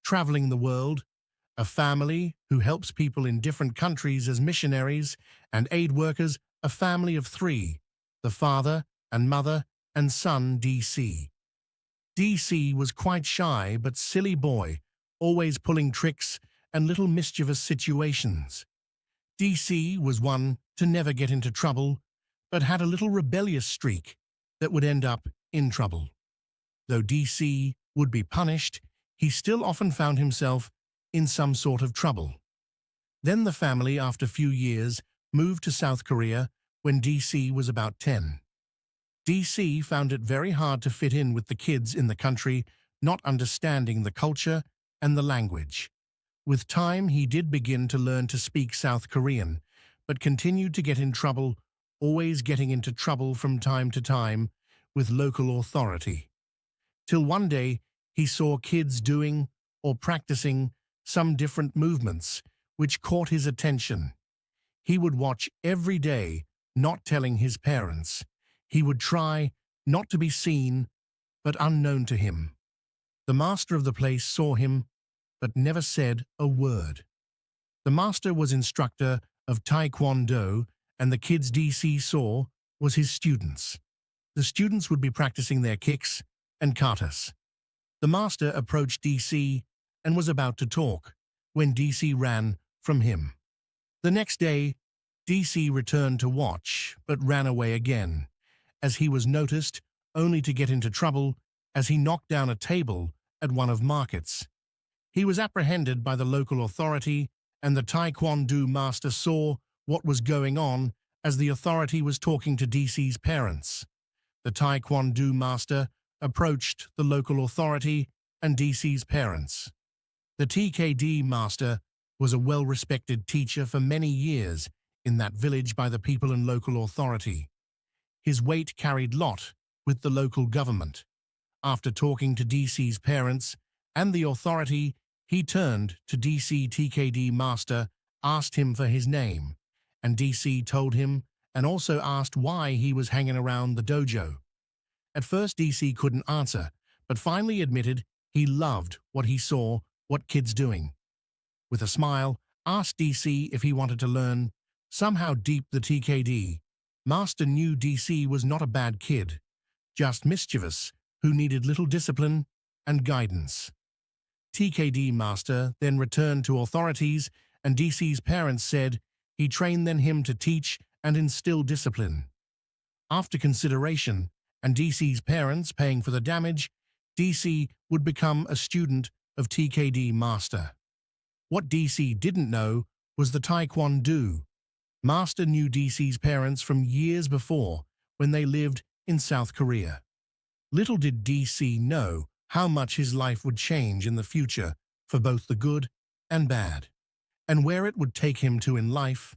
traveling the world, a family who helps people in different countries as missionaries and aid workers, a family of three, the father and mother and son DC. DC was quite shy but silly boy, always pulling tricks and little mischievous situations. DC was one to never get into trouble, but had a little rebellious streak that would end up in trouble. Though DC would be punished, he still often found himself in some sort of trouble. Then the family, after a few years, moved to South Korea when DC was about 10. DC found it very hard to fit in with the kids in the country, not understanding the culture and the language. With time, he did begin to learn to speak South Korean, but continued to get in trouble, always getting into trouble from time to time with local authority. Till one day, he saw kids doing or practicing some different movements, which caught his attention. He would watch every day, not telling his parents. He would try not to be seen, but unknown to him. The master of the place saw him, but never said a word. The master was instructor of Tae Kwn Do, and the kids DC saw was his students. The students would be practicing their kicks and katas. The master approached DC and was about to talk, when DC ran from him. The next day, DC returned to watch, but ran away again, as he was noticed, only to get into trouble as he knocked down a table at one of markets. He was apprehended by the local authority, and the Tae Kwn Do master saw what was going on as the authority was talking to DC's parents. The Tae Kwn Do master approached the local authority and DC's parents. The TKD master was a well-respected teacher for many years in that village by the people and local authority. His weight carried lot with the local government. After talking to DC's parents and the authority, he turned to DC TKD master, asked him for his name, and DC told him and also asked why he was hanging around the dojo. At first DC couldn't answer, but finally admitted he loved what he saw, what kids doing. With a smile, asked DC if he wanted to learn. Somehow deep the TKD master knew DC was not a bad kid, just mischievous, who needed little discipline and guidance. TKD master then returned to authorities, and DC's parents said he trained then him to teach and instill discipline. After consideration, and DC's parents paying for the damage, DC would become a student of TKD master. What DC didn't know was the Tae Kwn Do master knew DC's parents from years before when they lived in South Korea. Little did DC know how much his life would change in the future for both the good and bad, and where it would take him to in life